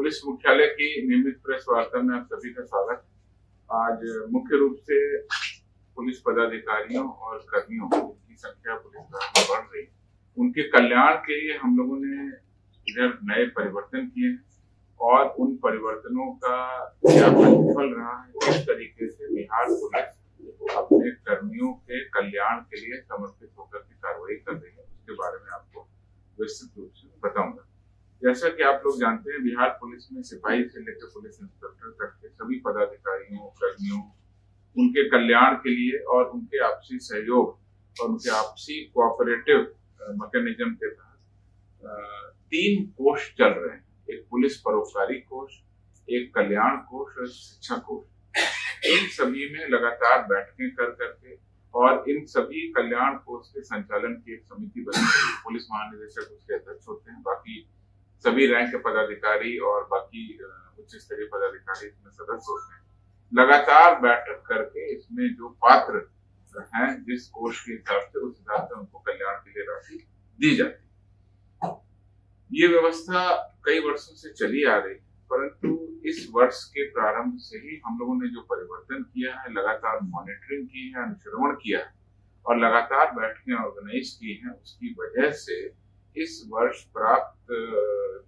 Police मुख्यालय की नियमित प्रेस वार्ता में आप सभी का स्वागत है। आज मुख्य रूप से पुलिस पदाधिकारियों और कर्मियों की संख्या पुलिस में बढ़ रही है, उनके कल्याण के लिए हम लोगों ने इधर नए परिवर्तन किए हैं और उन परिवर्तनों का क्या प्रतिफल रहा है, किस तरीके से बिहार पुलिस अपने कर्मियों के कल्याण के लिए समर्पित होकर के कार्रवाई कर रही है, उसके बारे में आपको विस्तृत रूप से बताऊंगा। जैसा कि आप लोग जानते हैं, बिहार पुलिस में सिपाही से लेकर पुलिस इंस्पेक्टर तक के सभी पदाधिकारियों, कर्मियों, उनके कल्याण के लिए और उनके आपसी सहयोग और उनके आपसी कोऑपरेटिव मैकेनिज्म के तहत 3 कोष चल रहे हैं। एक पुलिस परोपकारी कोष, एक कल्याण कोष और शिक्षा कोष। इन सभी में लगातार बैठकें कर करके और इन सभी कल्याण कोष के संचालन की एक समिति बनी है। पुलिस महानिदेशक उसके अध्यक्ष होते हैं, बाकी सभी रैंक के पदाधिकारी और बाकी उच्च स्तरीय पदाधिकारी इसमें सदस्य होते हैं। लगातार बैठक करके इसमें जो पात्र हैं, जिस कोष के हिसाब से, उस हिसाब से उनको कल्याण के लिए राशि दी जाती है। ये व्यवस्था कई वर्षों से चली आ रही है, परंतु इस वर्ष के प्रारंभ से ही हम लोगों ने जो परिवर्तन किया है, लगातार मॉनिटरिंग की है, अनुश्रवण किया है और लगातार बैठकें ऑर्गेनाइज की हैं, उसकी वजह से इस वर्ष प्राप्त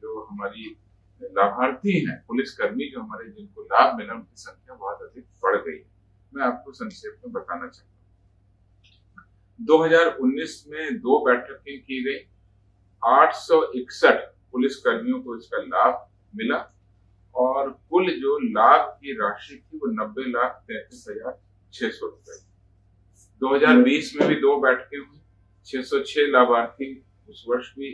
जो हमारी लाभार्थी हैं, पुलिसकर्मी जो हमारे जिनको लाभ मिला, उनकी संख्या बहुत अधिक बढ़ गई है। मैं आपको संक्षेप में बताना चाहता हूँ। 2019 में 2 बैठकें की गई, 861 पुलिसकर्मियों को इसका लाभ मिला और कुल जो लाभ की राशि थी वो 90,33,600 रुपए। 2020 में भी 2 बैठकें हुई, 606 लाभार्थी उस वर्ष भी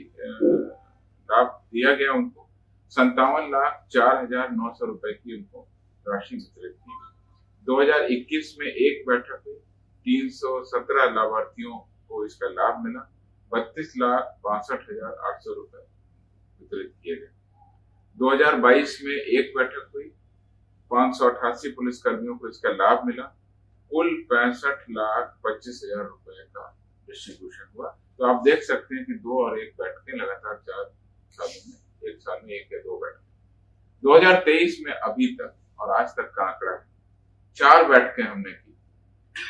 लाभ दिया गया उनको, 57,04,900 रुपए की उनको राशि वितरित की। 2021 में 1 बैठक हुई, 317 लाभार्थियों को इसका लाभ मिला, 32,62,800 रुपए वितरित किए गए। 2022 में 1 बैठक हुई, 588 पुलिसकर्मियों को इसका लाभ मिला, कुल 65,25,000 रुपए का डिस्ट्रीब्यूशन हुआ। तो आप देख सकते हैं कि 2 और 1 बैठकें लगातार 4 सालों में, 1 साल में 1 या 2 बैठकें। 2023 में अभी तक और आज तक का आंकड़ा है, 4 बैठकें हमने की।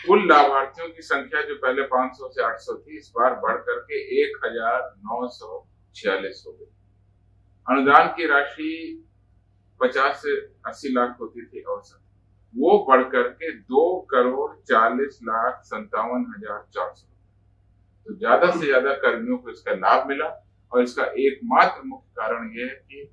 कुल लाभार्थियों की संख्या जो पहले 500 से 800 थी, इस बार बढ़ करके 1,946 हो गई। अनुदान की राशि 50 से 80 लाख होती थी औसत, वो बढ़ करके 2,40,57,400। तो ज्यादा से ज्यादा कर्मियों को इसका लाभ मिला और इसका एकमात्र मुख्य कारण यह है कि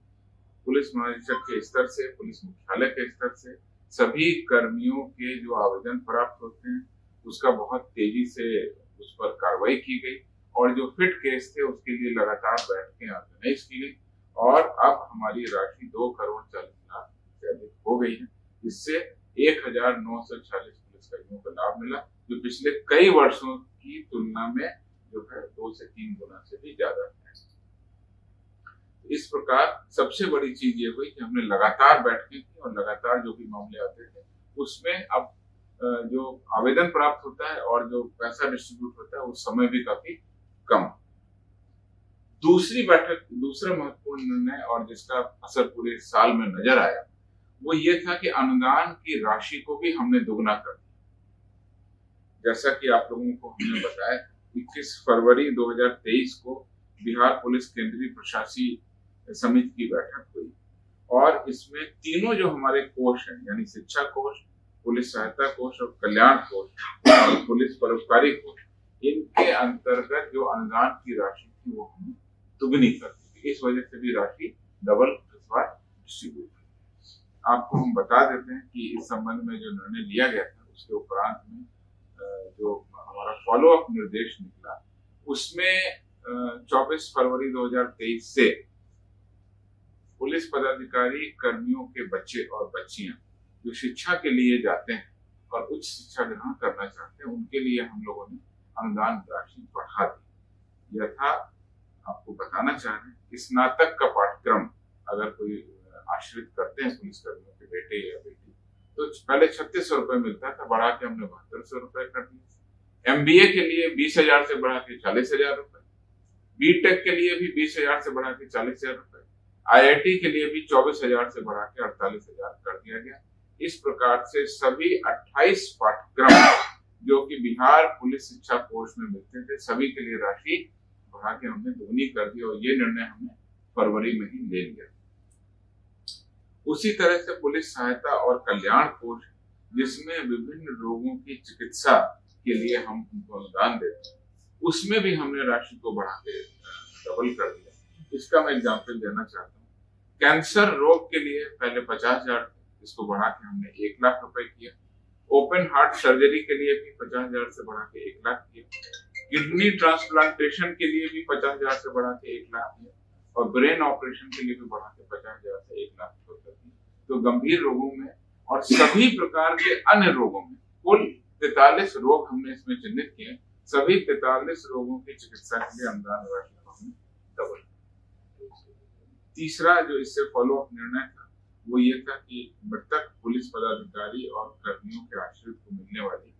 पुलिस महानिदेशक के स्तर से, पुलिस मुख्यालय के स्तर से सभी कर्मियों के जो आवेदन प्राप्त होते हैं, उसका बहुत तेजी से उस पर कार्रवाई की गई और जो फिट केस थे उसके लिए लगातार बैठकें ऑर्गेनाइज की गई और अब हमारी राशि 2,40,00,000 से अधिक हो गई है। इससे 1,946 पुलिसकर्मियों को लाभ मिला, जो पिछले कई वर्षों की तुलना में जो है 2 से 3 गुना से भी ज्यादा है। इस प्रकार सबसे बड़ी चीज ये हुई कि हमने लगातार बैठकें की और लगातार जो भी मामले आते थे उसमें अब जो आवेदन प्राप्त होता है और जो पैसा डिस्ट्रीब्यूट होता है उस समय भी काफी कम। दूसरा महत्वपूर्ण निर्णय और जिसका असर पूरे साल में नजर आया, वो ये था कि अनुदान की राशि को भी हमने दुगना कर दिया। जैसा कि आप लोगों को हमने बताया, 21 फरवरी 2023 को बिहार पुलिस केंद्रीय प्रशासकीय समिति की बैठक हुई और इसमें तीनों जो हमारे कोष हैं, यानी शिक्षा कोष, पुलिस सहायता कोष और कल्याण कोष और पुलिस परोपकारी कोष, इनके अंतर्गत जो अनुदान की राशि थी वो हमने दुगनी कर दी। इस वजह से भी राशि डबल इस बार डिस्ट्रीब्यूट हुई। आपको हम बता देते हैं कि इस संबंध में जो निर्णय लिया गया था, उसके उपरांत में जो हमारा फॉलोअप निर्देश निकला, उसमें 24 फरवरी 2023 से पुलिस पदाधिकारी कर्मियों के बच्चे और बच्चियां जो शिक्षा के लिए जाते हैं और उच्च शिक्षा ग्रहण करना चाहते हैं, उनके लिए हम लोगों ने अनुदान राशि बढ़ा दी। यथा आपको बताना चाह रहे हैं कि स्नातक का पाठ्यक्रम अगर कोई आश्रित करते हैं पुलिसकर्मियों के बेटे या बेटी, तो पहले 3600 रुपए मिलता था, बढ़ा के हमने 7200 रुपए कर दिया। MBA के लिए 20,000 से बढ़ा के 40,000 रुपए, BTech के लिए भी 20,000 से बढ़ा के 40,000 रुपए, IIT के लिए भी 24,000 से बढ़ा के 48,000 कर दिया गया। इस प्रकार से सभी 28 पाठ्यक्रम जो कि बिहार पुलिस शिक्षा कोष में मिलते थे, सभी के लिए राशि बढ़ा के हमने दोगुनी कर दी और ये निर्णय हमने फरवरी में ही ले लिया। उसी तरह से पुलिस सहायता और कल्याण कोष, जिसमें विभिन्न रोगों की चिकित्सा के लिए हम उनको अनुदान देते हैं, उसमें भी हमने राशि को बढ़ा के डबल कर दिया। इसका मैं एग्जाम्पल देना चाहता हूँ। कैंसर रोग के लिए पहले 50,000, इसको बढ़ा के हमने 1 लाख रुपए किया। ओपन हार्ट सर्जरी के लिए भी 50,000 से बढ़ा के 1 लाख किया। किडनी ट्रांसप्लांटेशन के लिए भी 50,000 से बढ़ा के 1 लाख किया और ब्रेन ऑपरेशन के लिए भी बढ़ा के 50,000 से 1 लाख रुपए किया। तो गंभीर रोगों में और सभी प्रकार के अन्य रोगों में कुल 43 रोग हमने इसमें चिन्हित किए। सभी 43 रोगों की चिकित्सा के लिए अनुदान राशि को हमने डबल। तीसरा जो इससे फॉलो अप निर्णय था वो ये था कि मृतक पुलिस पदाधिकारी और कर्मियों के आश्रित को मिलने वाली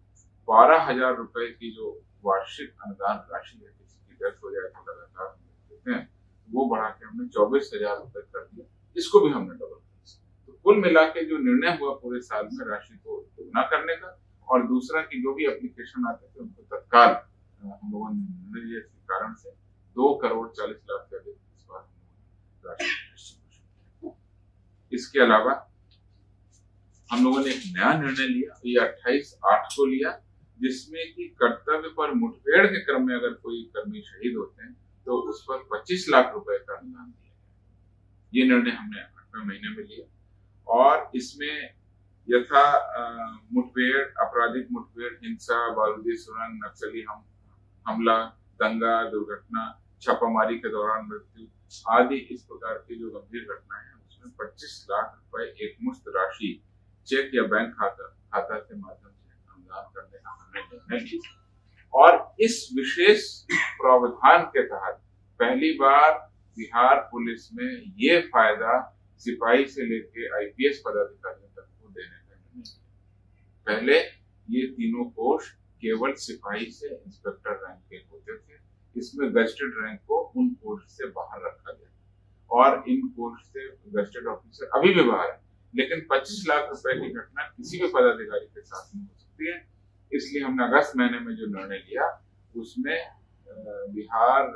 12,000 रुपए की जो वार्षिक अनुदान राशि है, किसी की डेथ हो जाए तो लगातार देते हैं, वो बढ़ा के हमने 24,000 रुपए कर दिया। इसको भी हमने डबल किया। तो कुल मिला के जो निर्णय हुआ पूरे साल में राशि को दोगुना करने का, और दूसरा कि जो भी एप्लीकेशन आते थे उनको तत्काल हम लोगों ने निर्णय लिया। इसी कारण से 2,40,00,000 से अधिक इस बार राशि। इसके अलावा हम लोगों ने एक नया निर्णय लिया, ये 28/8 को लिया, जिसमें कि कर्तव्य पर मुठभेड़ के क्रम में अगर कोई कर्मी शहीद होते हैं तो उस पर 25 लाख रुपए का अनुदान दिया गया। ये निर्णय हमने 8वें महीने में लिया और इसमें यथा मुठभेड़, आपराधिक मुठभेड़, हिंसा, बारूदी सुरंग, नक्सली हमला, दंगा, दुर्घटना, छापामारी के दौरान मृत्यु आदि इस प्रकार की जो गंभीर घटनाएं हैं उसमें 25 लाख रुपए एक मुश्त राशि चेक या बैंक खाता के माध्यम से अनुदान करने का हमने निर्णय लिया। और इस विशेष प्रावधान के तहत पहली बार बिहार पुलिस में ये फायदा सिपाही से लेके IPS पदाधिकारियों तक को देने का निर्णय लिया। पहले ये तीनों कोष केवल सिपाही से इंस्पेक्टर रैंक के होते थे। इसमें गजेटेड रैंक को उन कोष से बाहर रखा गया और इन कोष से गजेटेड ऑफिसर अभी भी बाहर है, लेकिन 25 लाख रुपए की घटना किसी भी पदाधिकारी के साथ में हो सकती है। इसलिए हमने अगस्त महीने में जो निर्णय लिया उसमें बिहार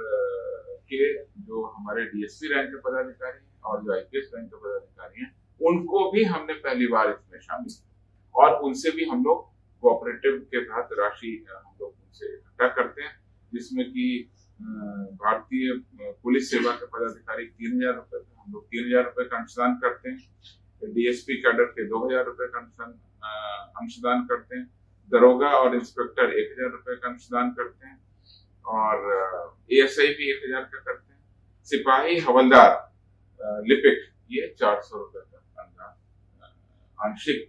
के जो हमारे DSP रैंक के पदाधिकारी और जो IPS रैंक के पदाधिकारी हैं उनको भी हमने पहली बार इसमें शामिल किया और उनसे भी हम लोग कोऑपरेटिव के तहत राशि हम लोग उनसे इकट्ठा करते हैं, जिसमें कि भारतीय पुलिस सेवा के पदाधिकारी 3,000 रुपए, हम लोग 3,000 रुपए का अंशदान करते हैं। DSP कैडर के 2,000 रुपए का अंशदान करते हैं। दरोगा और इंस्पेक्टर 1,000 रुपए का अंशदान करते हैं और ASI भी 1,000 का करते हैं। सिपाही, हवलदार, लिपिक ये 400 रुपए का अनुदान, आंशिक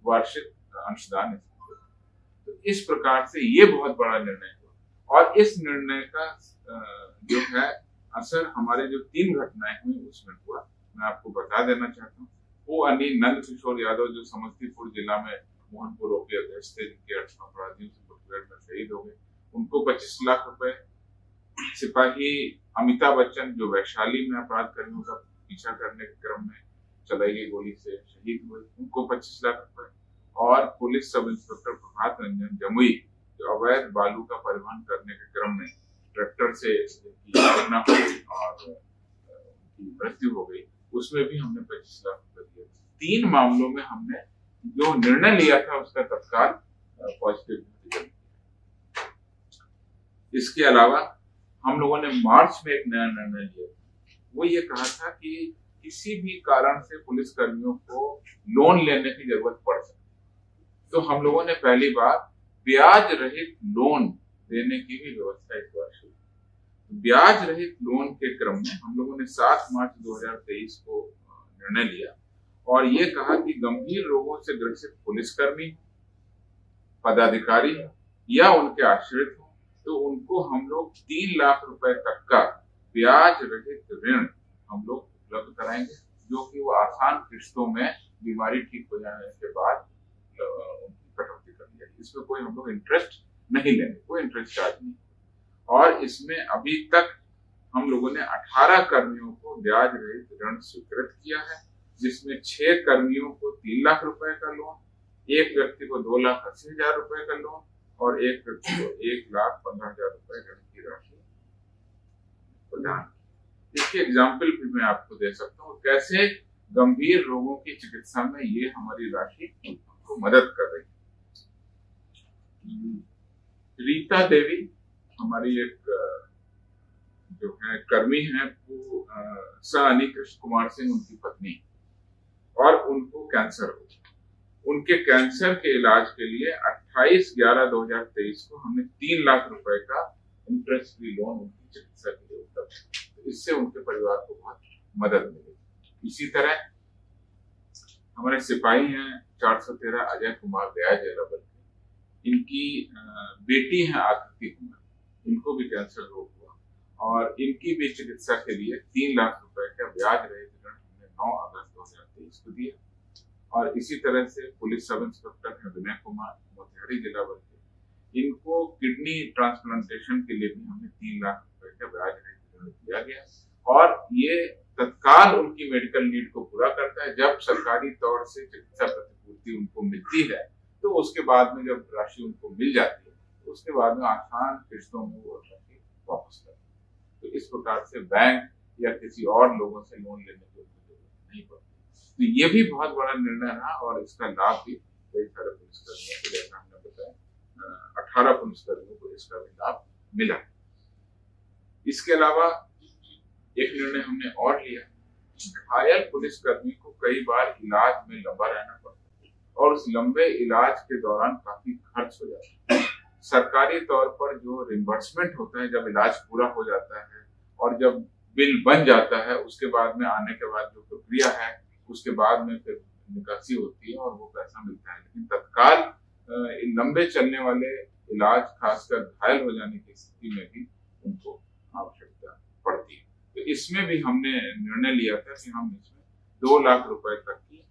वार्षिक अंशदान। तो इस प्रकार से ये बहुत बड़ा निर्णय हुआ और इस निर्णय का जो है असर हमारे जो 3 घटनाएं हुई उसमें हुआ। मैं आपको बता देना चाहता हूँ, वो नंद किशोर यादव जो समस्तीपुर जिला में मोहनपुर ओपी अध्यक्ष थे, जिनके अपराधियों से मुठभेड़ में शहीद हो गए, उनको 25 लाख रुपए। सिपाही अमिताभ बच्चन जो वैशाली में अपराध कर्मियों का पीछा करने के क्रम में चलाई गई गोली से शहीद हुए, उनको 25 लाख रुपए। और police sub inspector Prabhat Ranjan Jamui जो अवैध बालू का परिवहन करने के क्रम में ट्रैक्टर से घटना हुई और उनकी मृत्यु हो गई, उसमें भी हमने 25 लाख रुपए दिए। 3 मामलों में हमने जो निर्णय लिया था उसका तत्काल पॉजिटिव रिजल्ट। इसके अलावा हम लोगों ने मार्च में एक नया निर्णय लिया, वो ये कहा था कि किसी भी कारण से पुलिस कर्मियों को लोन लेने की जरूरत पड़ सकती, तो हम लोगों ने पहली बार ब्याज रहित लोन देने की भी व्यवस्था इस बार शुरू। ब्याज रहित लोन के क्रम में हम लोगों ने 7 मार्च 2023 को निर्णय लिया और ये कहा कि गंभीर रोगों से ग्रसित पुलिसकर्मी, पदाधिकारी या उनके आश्रित हो तो उनको हम लोग 3 लाख रुपए तक का ब्याज रहित ऋण हम लोग उपलब्ध कराएंगे, जो कि वो आसान किस्तों में बीमारी ठीक हो जाने के बाद उनकी कटौती कर दी जाएगी। इसमें कोई हम लोग इंटरेस्ट नहीं लेंगे, कोई इंटरेस्ट चार्ज नहीं। और इसमें अभी तक हम लोगों ने 18 कर्मियों को ब्याज रहित ऋण स्वीकृत किया है, जिसमें 6 कर्मियों को 3 लाख रुपए का लोन, एक व्यक्ति को 2,80,000 रुपए का लोन और एक व्यक्ति को 1,15,000 रुपए ऋण की राशि प्रदान की। इसके एग्जाम्पल भी मैं आपको दे सकता हूँ कैसे गंभीर रोगों की चिकित्सा में ये हमारी राशि हमको मदद कर रही है। रीता देवी हमारी एक जो है कर्मी है, वो अनी कृष्ण कुमार सिंह उनकी पत्नी, और उनको कैंसर हो। उनके कैंसर के इलाज के लिए 28/11/2023 को हमने 3 लाख रुपए का इंटरेस्ट फ्री लोन उनकी चिकित्सा के लिए उपलब्ध किया। इससे उनके परिवार को बहुत मदद मिली। इसी तरह हमारे सिपाही हैं 413 अजय कुमार दयाजयरावल, इनकी बेटी है आकृति कुमार, इनको भी कैंसर रोग हुआ और इनकी भी चिकित्सा के लिए 3 लाख रुपए का ब्याज रहित ऋण हमने 9 अगस्त 2023 को दिया। और इसी तरह से पुलिस सब इंस्पेक्टर है विनय कुमार, मोतिहारी जिला बल के, इनको किडनी ट्रांसप्लांटेशन के लिए भी हमने 3 लाख रुपए का ब्याज रहित ऋण दिया गया और ये तत्काल उनकी मेडिकल नीड को पूरा करता है। जब सरकारी तौर से चिकित्सा प्रतिपूर्ति उनको मिलती है तो उसके बाद में जब राशि उनको मिल जाती है तो उसके बाद में आसान किस्तों में वो राशि वापस करते हैं। तो इस प्रकार से बैंक या किसी और लोगों से लोन लेने की जरूरत नहीं पड़ती। तो ये भी बहुत बड़ा निर्णय रहा और इसका लाभ भी कई सारे पुलिसकर्मियों को, जैसा हमने बताया 18 पुलिसकर्मियों को इसका भी लाभ मिला। इसके अलावा एक निर्णय हमने और लिया, घायल पुलिसकर्मी को कई बार इलाज में लंबा रहना पड़ता है और उस लंबे इलाज के दौरान काफी खर्च हो जाता है। सरकारी तौर पर जो रिम्बर्समेंट होता है जब इलाज पूरा हो जाता है और जब बिल बन जाता है, उसके बाद में आने के बाद जो प्रक्रिया है उसके बाद में फिर निकासी होती है और वो पैसा मिलता है। लेकिन तत्काल लंबे चलने वाले इलाज, खासकर घायल हो जाने की स्थिति में भी उनको आवश्यकता पड़ती है। तो इसमें भी हमने निर्णय लिया था कि हम इसमें 2 लाख रुपए तक की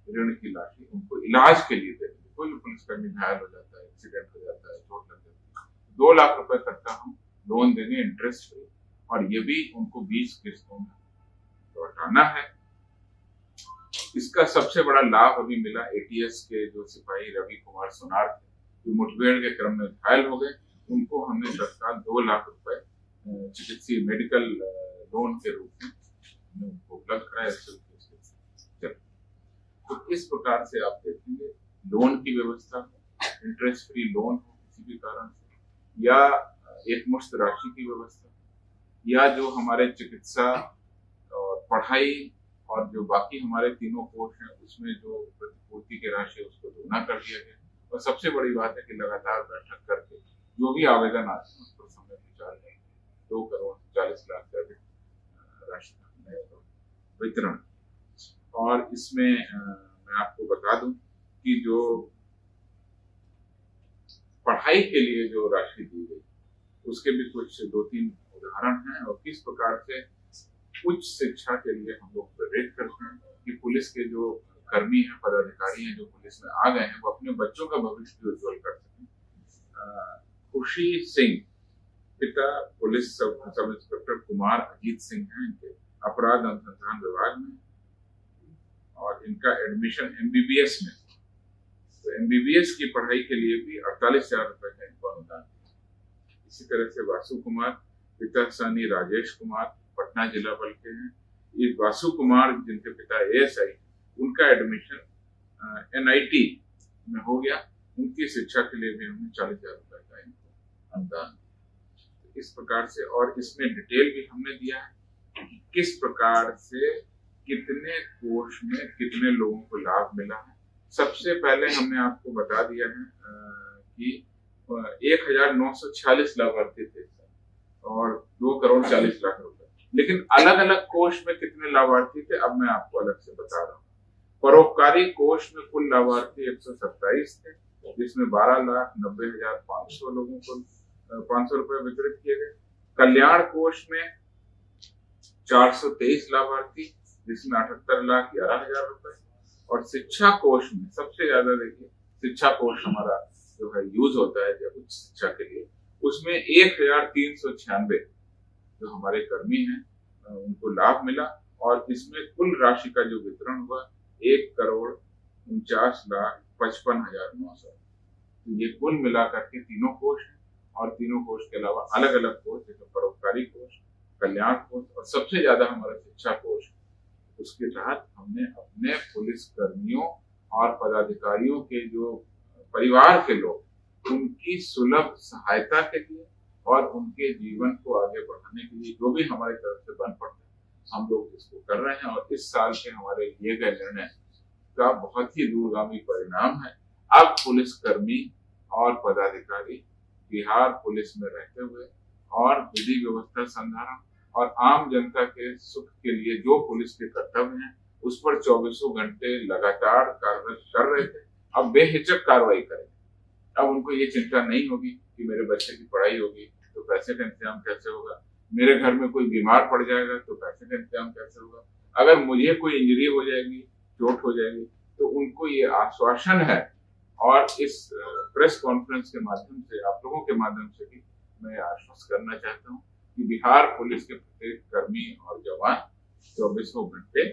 ऋण की राशि उनको इलाज के लिए देंगे। कोई भी पुलिसकर्मी घायल हो जाता है, एक्सीडेंट हो जाता है, चोट लग जाती है, 2 लाख रुपए तक का हम लोन देंगे इंटरेस्ट फ्री, और ये भी उनको 20 किस्तों में लौटाना है। इसका सबसे बड़ा लाभ अभी मिला एटीएस के जो सिपाही रवि कुमार सोनार थे, जो मुठभेड़ के क्रम में घायल हो गए। उनको हमने तत्काल 2 लाख रुपए चिकित्सीय मेडिकल लोन के रूप में उनको उपलब्ध कराया। तो इस प्रकार से आप देखेंगे लोन की व्यवस्था, इंटरेस्ट फ्री लोन हो किसी भी कारण से, या एक मुश्त राशि की व्यवस्था, या जो हमारे चिकित्सा और पढ़ाई और जो बाकी हमारे तीनों कोष हैं उसमें जो प्रतिपूर्ति की राशि उसको दोगुना कर दिया गया। और सबसे बड़ी बात है कि लगातार बैठक करके जो भी आवेदन आते हैं उस पर समय विचार करें। 2,40,00,000 से अधिक राशि का वितरण। और इसमें मैं आपको बता दूं कि जो पढ़ाई के लिए जो राशि दी गई उसके भी कुछ 2-3 उदाहरण हैं और किस प्रकार से उच्च शिक्षा के लिए हम लोग प्रेरित करते हैं कि पुलिस के जो कर्मी हैं, पदाधिकारी हैं जो पुलिस में आ गए हैं, वो अपने बच्चों का भविष्य भी उज्जवल कर सकें। खुशी सिंह, पिता police sub inspector Kumar Ajit Singh हैं, इनके अपराध अनुसंधान विभाग में, और इनका एडमिशन MBBS में। तो MBBS की पढ़ाई के लिए भी 48,000 रुपए का इनको अनुदान दिया। इसी तरह से वासु कुमार, पिता सानी राजेश कुमार, पटना जिला बल के हैं। ये वासु कुमार जिनके पिता ASI, उनका एडमिशन NIT में हो गया। उनकी शिक्षा के लिए भी हमने 40,000 रुपए का इनको अनुदान दिया। इस प्रकार से, और इसमें डिटेल भी हमने दिया है कि किस प्रकार से कितने कोष में कितने लोगों को लाभ मिला है। सबसे पहले हमने आपको बता दिया है कि 1,946 लाभार्थी थे और 2,40,00,000 रुपए। लेकिन अलग अलग कोष में कितने लाभार्थी थे अब मैं आपको अलग से बता रहा हूँ। परोपकारी कोष में कुल लाभार्थी 127 थे, जिसमें 12,90,500 लोगों को 500 रुपए वितरित किए गए। कल्याण कोष में 423 लाभार्थी, जिसमें 78,11,000 रुपए। और शिक्षा कोष में सबसे ज्यादा देखिए, शिक्षा कोष हमारा जो है यूज होता है जब उच्च शिक्षा के लिए, उसमें 1,396 जो हमारे कर्मी हैं उनको लाभ मिला। और इसमें कुल राशि का जो वितरण हुआ 1,49,55,900। तो ये कुल मिलाकर के तीनों कोष हैं, और तीनों कोष के अलावा अलग अलग कोष जैसे परोपकारी कोष, कल्याण कोष और सबसे ज्यादा हमारा शिक्षा कोष, उसके तहत हमने अपने पुलिस कर्मियों और पदाधिकारियों के जो परिवार के लोग उनकी सुलभ सहायता के लिए और उनके जीवन को आगे बढ़ाने के लिए जो भी हमारी तरफ से बन पड़ता है हम लोग इसको कर रहे हैं। और इस साल के हमारे लिए गए निर्णय का बहुत ही दूरगामी परिणाम है। अब पुलिस कर्मी और पदाधिकारी बिहार पुलिस में रहते हुए और विधि व्यवस्था संधारण और आम जनता के सुख के लिए जो पुलिस के कर्तव्य हैं उस पर 24 घंटे लगातार कार्रवाई कर रहे थे, अब बेहिचक कार्रवाई करेंगे। अब उनको ये चिंता नहीं होगी कि मेरे बच्चे की पढ़ाई होगी तो पैसे का इंतजाम कैसे होगा, मेरे घर में कोई बीमार पड़ जाएगा तो पैसे का इंतजाम कैसे होगा, अगर मुझे कोई इंजरी हो जाएगी, चोट हो जाएगी, तो उनको ये आश्वासन है। और इस प्रेस कॉन्फ्रेंस के माध्यम से आप लोगों के माध्यम से भी मैं आश्वस्त करना चाहता हूँ कि बिहार पुलिस के प्रत्येक कर्मी और जवान 24 घंटे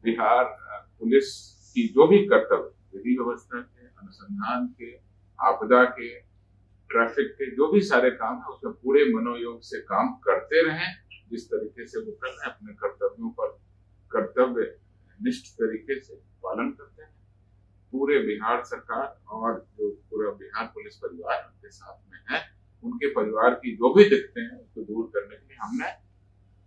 बिहार पुलिस की जो भी कर्तव्य विधि व्यवस्था के, अनुसंधान के, आपदा के, ट्रैफिक के जो भी सारे काम है उसमें पूरे मनोयोग से काम करते रहें। जिस तरीके से वो कर रहे हैं अपने कर्तव्यों पर कर्तव्य निष्ठ तरीके से पालन करते हैं। पूरे बिहार सरकार और जो पूरा बिहार पुलिस परिवार उनके साथ में है, उनके परिवार की जो भी दिक्कतें हैं उसको दूर करने के लिए हमने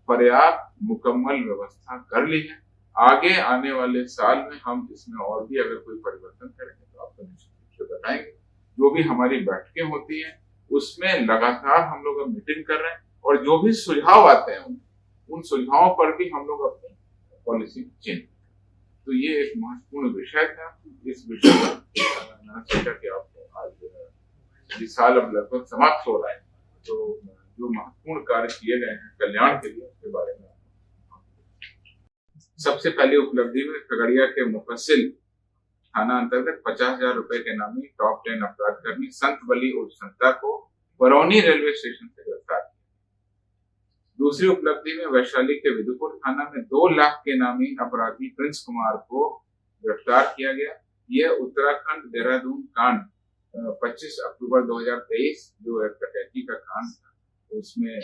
पर्याप्त मुकम्मल व्यवस्था कर ली है। आगे आने वाले साल में हम इसमें और भी अगर कोई परिवर्तन करेंगे तो आपको निश्चित रूप से बताएंगे। जो भी हमारी बैठकें होती हैं उसमें लगातार हम लोग अब मीटिंग कर रहे हैं और जो भी सुझाव आते हैं उन सुझावों पर भी हम लोग अपनी पॉलिसी चेंज। तो ये एक महत्वपूर्ण विषय था। इस विषय पर मैंने सोचा कि आपको आज इस साल अब लगभग समाप्त हो रहा है, तो जो महत्वपूर्ण कार्य किए गए हैं कल्याण के लिए उसके बारे में सबसे पहली उपलब्धि में खगड़िया के मुफस्सिल थाना अंतर्गत 50,000 रुपए के नामी टॉप 10 अपराधकर्मी संत बली उर्फ संता को बरौनी रेलवे स्टेशन से गिरफ्तार किया। दूसरी उपलब्धि में वैशाली के विदुपुर थाना में 2 लाख के नामी अपराधी प्रिंस कुमार को गिरफ्तार किया गया। यह उत्तराखंड देहरादून कांड 25 अक्टूबर 2023 जो एक डकैती का कांड था उसमें ये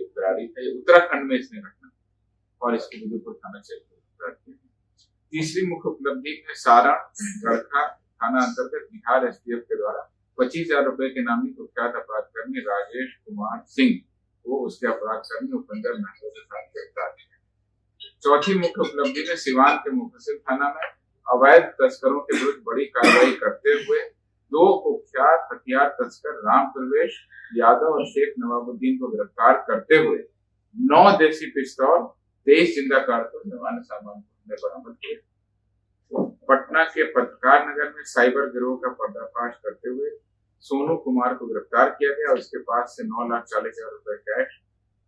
फरारी था, ये उत्तराखंड में इसने घटना और इसको विदुपुर थाना से गिरफ्तार किया। तीसरी मुख्य उपलब्धि में सारण गड़खा थाना अंतर्गत बिहार एसटीएफ के द्वारा 25,000 रुपए के नामी कुख्यात अपराधकर्मी राजेश कुमार सिंह को उसके अपराधकर्मी उपेंद्र महतो के साथ गिरफ्तार किया। चौथी मुख्य उपलब्धि में सिवान के मुफस्सिल थाना में अवैध तस्करों के विरुद्ध बड़ी कार्रवाई करते हुए 2 कुख्यात हथियार तस्कर राम प्रवेश यादव और शेख नवाबुद्दीन को गिरफ्तार करते हुए 9 देसी पिस्तौल, 23 जिंदा कारतूस और अन्य सामान बरामद किए। पटना के पत्रकार नगर में साइबर गिरोह का पर्दाफाश करते हुए सोनू कुमार को गिरफ्तार किया गया और उसके पास से 9,40,000 रुपए कैश,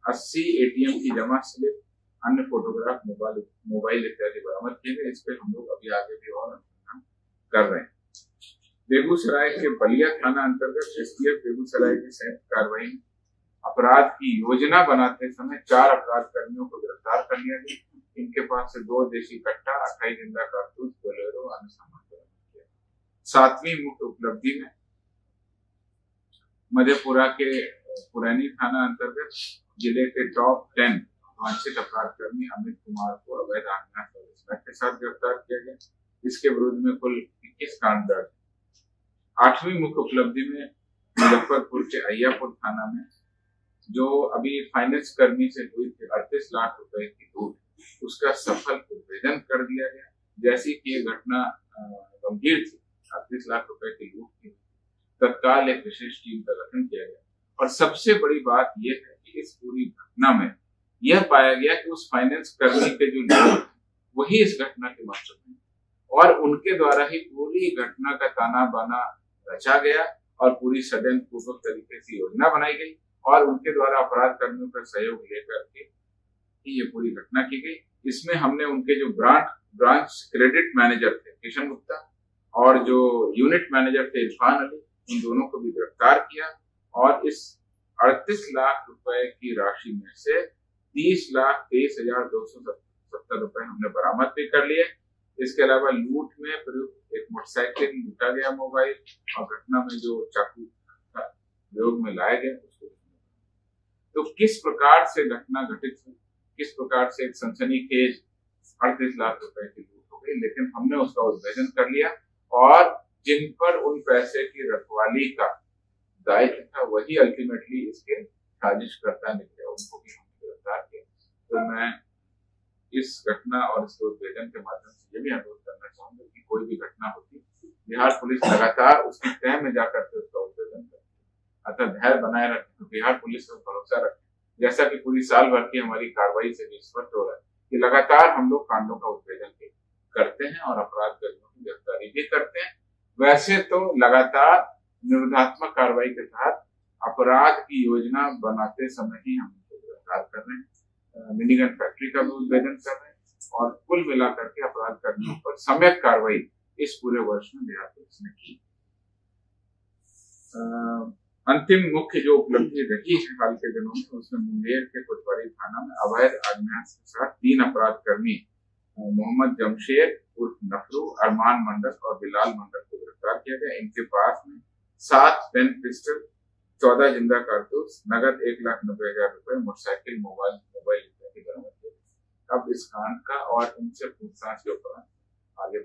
80 एटीएम की जमा स्लिप, अन्य फोटोग्राफ, मोबाइल इत्यादि बरामद किए गए। इस पे हम लोग अभी आगे भी और अनुसंधान कर रहे हैं। बेगूसराय के बलिया थाना अंतर्गत एसटीएफ बेगूसराय की संयुक्त कार्रवाई में अपराध की योजना बनाते समय 4 अपराध कर्मियों को गिरफ्तार कर लिया गया। इनके पास से 2 देशी कट्टा, 28 जिंदा कारतूस, बोलेरो, अन्य सामान बरामद किया। 7वीं मुख्य उपलब्धि में मधेपुरा के पुरैनी थाना अंतर्गत जिले के टॉप 10 वांछित अपराधकर्मी अमित कुमार को अवैध आग्नेयास्त्र के साथ गिरफ्तार किया गया। इसके विरुद्ध में कुल 21 कांड दर्ज। 8वीं मुख्य उपलब्धि में मुजफ्फरपुर के अय्यापुर थाना में जो अभी फाइनेंस कर्मी से हुई थी 38 लाख रुपए की लूट, उसका सफल उद्भेदन कर दिया गया। जैसी कि ये घटना गंभीर थी, 38 लाख रुपए की लूट थी, तत्काल एक विशेष टीम का गठन किया गया। और सबसे बड़ी बात यह है कि इस पूरी घटना में यह पाया गया कि उस फाइनेंस कर्मी के जो लोग वही इस घटना के मास्टरमाइंड और उनके द्वारा ही पूरी घटना का ताना बाना रचा गया और पूरी षड्यंत्र पूर्वक तरीके से योजना बनाई गई और उनके द्वारा अपराध कर्मियों का सहयोग लेकर के ये पूरी घटना की गई। इसमें हमने उनके जो ब्रांच क्रेडिट मैनेजर थे किशन गुप्ता और जो यूनिट मैनेजर थे इरफान अली, उन दोनों को भी गिरफ्तार किया और इस 38 लाख रुपए की राशि में से 30,23,270 रुपए हमने बरामद भी कर लिए। इसके अलावा लूट में प्रयुक्त एक मोटरसाइकिल लूटा गया, मोबाइल और घटना में जो चाकू प्रयोग में लाया गया उसको। तो किस प्रकार से घटना घटित हुई, किस प्रकार से एक सनसनीखेज 38 लाख रुपए की लूट हो गई, लेकिन हमने उसका उद्भेदन कर लिया और जिन पर उन पैसे की रखवाली का दायित्व था वही अल्टीमेटली इसके साजिशकर्ता निकले, उनको भी हमने गिरफ्तार किया। तो मैं इस घटना और इसके उद्भेदन के माध्यम से ये भी अनुरोध करना चाहूंगा कि कोई भी घटना होती बिहार पुलिस लगातार उसकी तह में जाकर के उसका उद्भेदन करती है। अतः धैर्य बनाए रखें, बिहार पुलिस पर भरोसा रखें। जैसा कि पूरी साल भर की हमारी कार्रवाई से भी स्पष्ट हो रहा है कि लगातार हम लोग कांडों का उद्भेदन करते हैं और अपराध कर्मियों की गिरफ्तारी भी करते हैं। वैसे तो लगातार निरोधात्मक कार्रवाई के तहत अपराध की योजना बनाते समय ही हम गिरफ्तार कर रहे हैं, मिनीगन फैक्ट्री का भी उद्भेदन कर रहे हैं और कुल मिलाकर के अपराध कर्मियों पर सम्यक कार्रवाई इस पूरे वर्ष में बिहार पुलिस ने की। अंतिम मुख्य जो उपलब्धि रही है हाल के दिनों में, उसमें मुंगेर के कोतवाली थाना में अवैध आग्नेयास्त्र के साथ 3 अपराध कर्मी मोहम्मद जमशेद उर्फ नफरू, अरमान मंडल और बिलाल मंडल को गिरफ्तार किया गया। इनके पास में 7 पेन पिस्टल, 14 जिंदा कारतूस, नगद 1,90,000 रुपए, मोटरसाइकिल, मोबाइल इत्यादि बरामद किए। अब इस कांड का और इनसे पूछताछ के उपरांत आगे